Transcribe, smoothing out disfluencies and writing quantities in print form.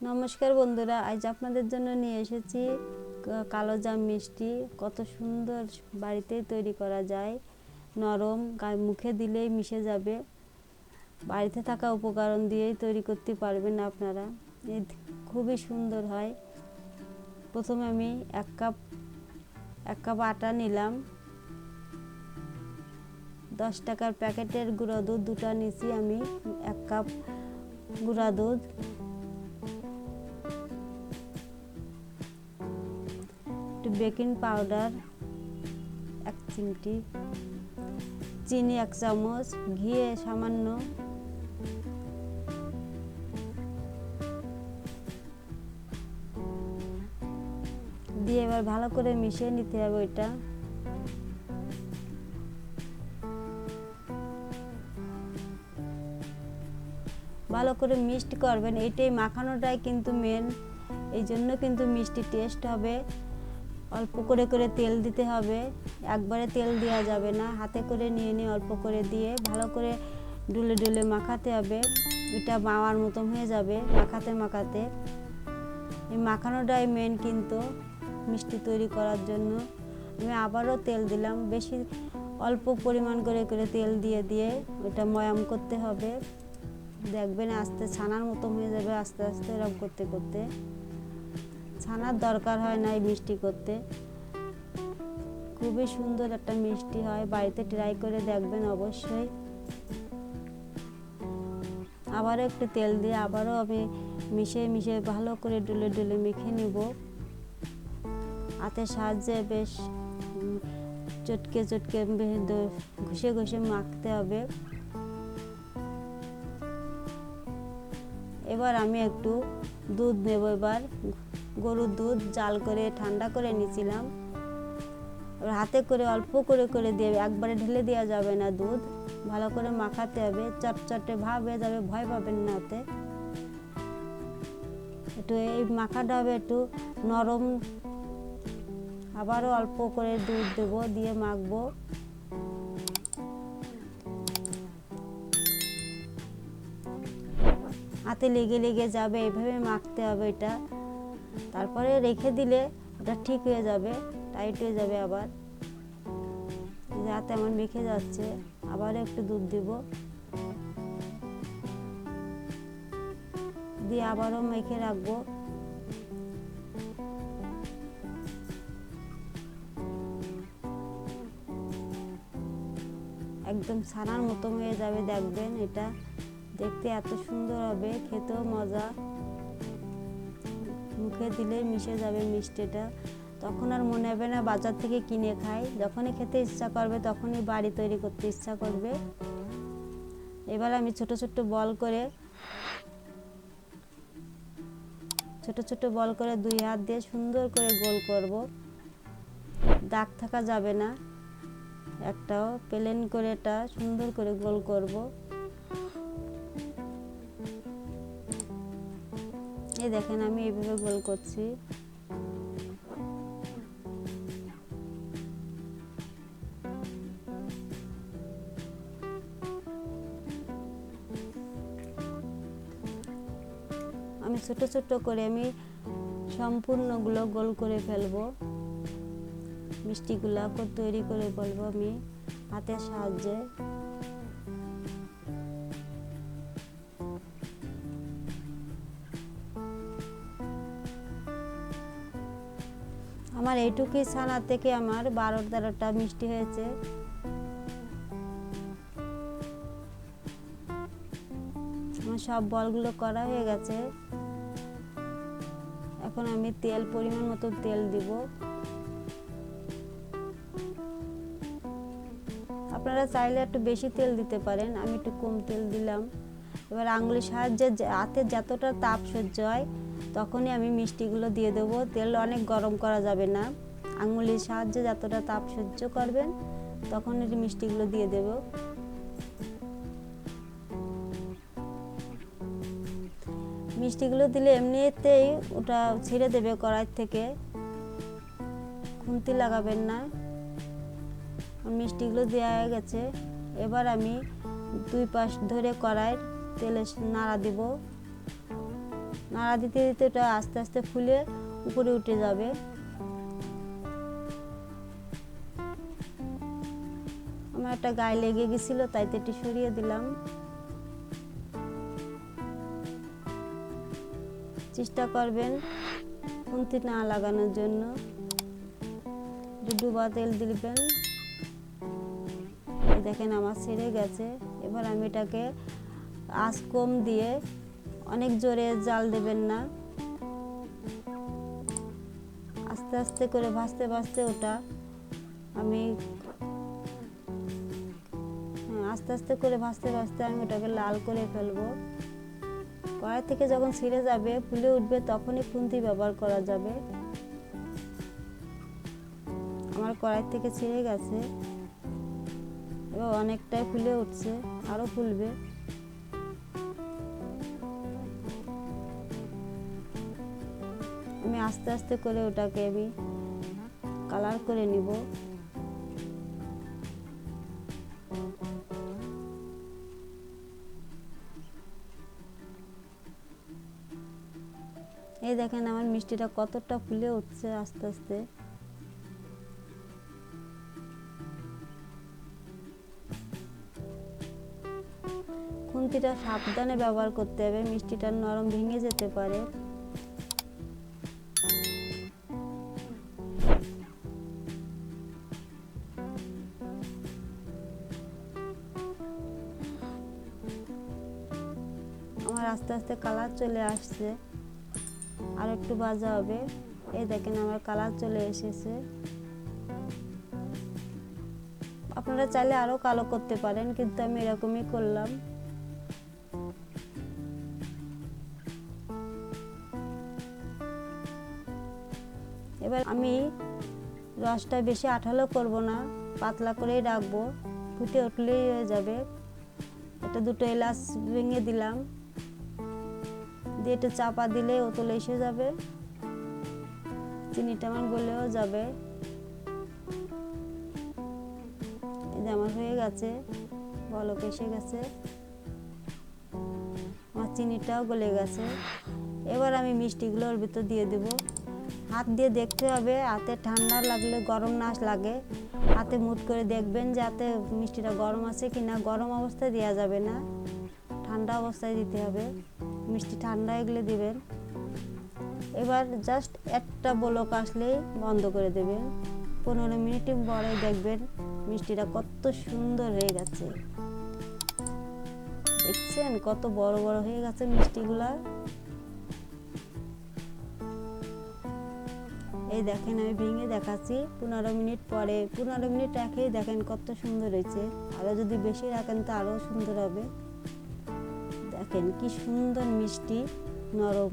নমস্কার বন্ধুরা, আজ আপনাদের জন্য নিয়ে এসেছি কালোজাম মিষ্টি। কত সুন্দর বাড়িতেই তৈরি করা যায়, নরম, গায়ে মুখে দিলেই মিশে যাবে। বাড়িতে থাকা উপকরণ দিয়েই তৈরি করতে পারবেন আপনারা। খুবই সুন্দর হয়। প্রথমে আমি এক কাপ আটা নিলাম। 10 টাকার প্যাকেটের গুঁড়া দুধ দুটো নিয়েছি আমি। 1 কাপ গুঁড়া দুধ, বেকিং পাউডার 1 চিমটি, চিনি 1 চামচ, ঘি সামান্য, দিয়ে এবার ভালো করে মিশিয়ে নিতে হবে। ওইটা ভালো করে মিক্সড করবেন। এইটাই মাখানোটাই কিন্তু মেন, এই জন্য কিন্তু মিষ্টি টেস্ট হবে। অল্প করে করে তেল দিতে হবে, একবারে তেল দেওয়া যাবে না। হাতে করে নিয়ে নিয়ে অল্প করে দিয়ে ভালো করে ডুলে ডুলে মাখাতে হবে। এটা মাওয়ার মতন হয়ে যাবে মাখাতে মাখাতে। এই মাখানোটাই মেন কিন্তু মিষ্টি তৈরি করার জন্য। আমি আবারও তেল দিলাম, বেশি অল্প পরিমাণ করে করে তেল দিয়ে দিয়ে ওটা ময়াম করতে হবে। দেখবেন আস্তে ছানার মতো হয়ে যাবে আস্তে আস্তে। এরকম করতে করতে ছানার দরকার হয় না এই মিষ্টি করতে। খুবই সুন্দর একটা মিষ্টি হয়, বাড়িতে ট্রাই করে দেখবেন অবশ্যই। আবারও একটু তেল দিয়ে আবারও আমি মিশিয়ে মিশিয়ে ভালো করে ডুলে ডুলে মেখে নিব। হাতের সাহায্যে বেশ চটকে চটকে ঘষে ঘষে মাখতে হবে। এবার আমি একটু দুধ নেব। এবার গরুর দুধ জাল করে ঠান্ডা করে নিয়েছিলাম। এবার হাতে করে অল্প করে করে দিয়ে, একবারে ঢেলে দেওয়া যাবে না দুধ। ভালো করে মাখাতে হবে, চটচটে ভাব হয়ে যাবে, ভয় পাবেন না। ওতে একটু এই মাখাটা হবে একটু নরম। আবারও অল্প করে দুধ দেব, দিয়ে মাখবো। হাতে লেগে লেগে যাবে, এইভাবে মাখতে হবে এটা। তারপরে রেখে দিলে ওটা ঠিক হয়ে যাবে, টাইট হয়ে যাবে। আবার হাতে আমার মেখে যাচ্ছে, আবার একটু দুধ দিব, দিয়ে আবারও মেখে রাখবো। একদম ছানার মতো হয়ে যাবে, দেখবেন। এটা দেখতে এত সুন্দর হবে, খেতেও মজা। মুখে দিলে মিশে যাবে মিষ্টিটা। তখন আর মনে হবে না বাজার থেকে কিনে খাই। যখনই খেতে ইচ্ছা করবে তখনই বাড়ি তৈরি করতে ইচ্ছা করবে। এবার আমি ছোট ছোট বল করে দুই হাত দিয়ে সুন্দর করে গোল করব। দাগ থাকা যাবে না একটাও। প্লেন করে এটা সুন্দর করে গোল করব। এই দেখেন আমি এইভাবে গোল করছি। আমি ছোট ছোট করে আমি সম্পূর্ণগুলো গোল করে ফেলবো। মিষ্টিগুলো তৈরি করে ফেলবো আমি হাতের সাহায্যে। আমার এইটুকুই ছানা থেকে আমার 12-13টা মিষ্টি হয়েছে। আমার সব বলগুলো করা হয়ে গেছে। এখন আমি তেল পরিমাণ মতো তেল দিব। আপনারা চাইলে একটু বেশি তেল দিতে পারেন, আমি একটু কম তেল দিলাম। এবার আঙুলের সাহায্যে হাতে যতটা তাপ সহ্য হয় তখনই আমি মিষ্টিগুলো দিয়ে দেবো। তেল অনেক গরম করা যাবে না। আঙুলের সাহায্যে যতটা তাপ সহ্য করবেন তখন এই মিষ্টিগুলো দিয়ে দেব। মিষ্টিগুলো দিলে এমনিতেই ওটা ছেড়ে দেবে কড়াই থেকে, খুন্তি লাগাবেন না। মিষ্টিগুলো দেওয়া হয়ে গেছে। এবার আমি 2 পাশ ধরে কড়াই তেলে নাড়া দিব। নাড়া দিতে দিতে এটা আস্তে আস্তে ফুলে উপরে উঠে যাবে। আমার একটা গায়ে লেগে গেছিল, তাই তো এটি সরিয়ে দিলাম। চেষ্টা করবেন খুন্তি না লাগানোর জন্য। ডুবা তেল দিবেন। দেখেন আমার ছেড়ে গেছে। এবার আমি এটাকে আঁচ কম দিয়ে, অনেক জোরে জাল দেবেন না, আস্তে আস্তে করে ভাজতে ভাজতে ওটা আমি আস্তে আস্তে করে ভাজতে ভাজতে আমি ওটাকে লাল করে ফেলবো। কড়াই থেকে যখন ছিঁড়ে যাবে, ফুলে উঠবে, তখনই খুন্তি ব্যবহার করা যাবে। আমার কড়াই থেকে ছিঁড়ে গেছে, এবার অনেকটাই ফুলে উঠছে, আরো ফুলবে। আমি আস্তে আস্তে করে ওটাকে আমি কালার করে নিব। এই দেখেন আমার মিষ্টিটা কতটা ফুলে উঠছে আস্তে আস্তে। খুন্তিটা সাবধানে ব্যবহার করতে হবে, মিষ্টিটা নরম ভেঙে যেতে পারে। আমার আস্তে আস্তে কালার চলে আসছে, আর একটু ভাজা হবে। এই দেখেন আমার কালার চলে এসেছে। আপনারা চাইলে আরো কালো করতে পারেন, কিন্তু আমি এরকমই করলাম। এবার আমি রসটা বেশি আঠালো করব না, পাতলা করেই রাখবো, ফুটে উঠলেই হয়ে যাবে। এটা দুটো এলাচ ভেঙে দিলাম, দিয়ে এটা চাপা দিলে ওতলে এসে যাবে, চিনিটা আমার গলেও যাবে। এই যে আমার হয়ে গেছে, বলক এসে গেছে, আমার চিনিটাও গলে গেছে। এবার আমি মিষ্টিগুলো ওর ভিতর দিয়ে দেব। হাত দিয়ে দেখতে হবে, হাতে ঠান্ডা লাগলে, গরম না লাগে, হাতে মুঠ করে দেখবেন যে হাতে মিষ্টিটা গরম আছে কিনা। গরম অবস্থায় দেওয়া যাবে না, ঠান্ডা অবস্থায় দিতে হবে। মিষ্টি ঠান্ডা এগুলো দিবেন। এবার জাস্ট একটা বলক আসলেই বন্ধ করে দেবেন। 15 মিনিট পরে দেখবেন মিষ্টিটা কত সুন্দর হয়ে গেছে। দেখছেন কত বড় বড় হয়ে গেছে মিষ্টিগুলা। এই দেখেন আমি ভেঙে দেখাচ্ছি 15 মিনিট পরে। 15 মিনিট রেখেই দেখেন কত সুন্দর হয়েছে। আরো যদি বেশি রাখেন তো আরো সুন্দর হবে। দেখেন কি সুন্দর মিষ্টি, নরম।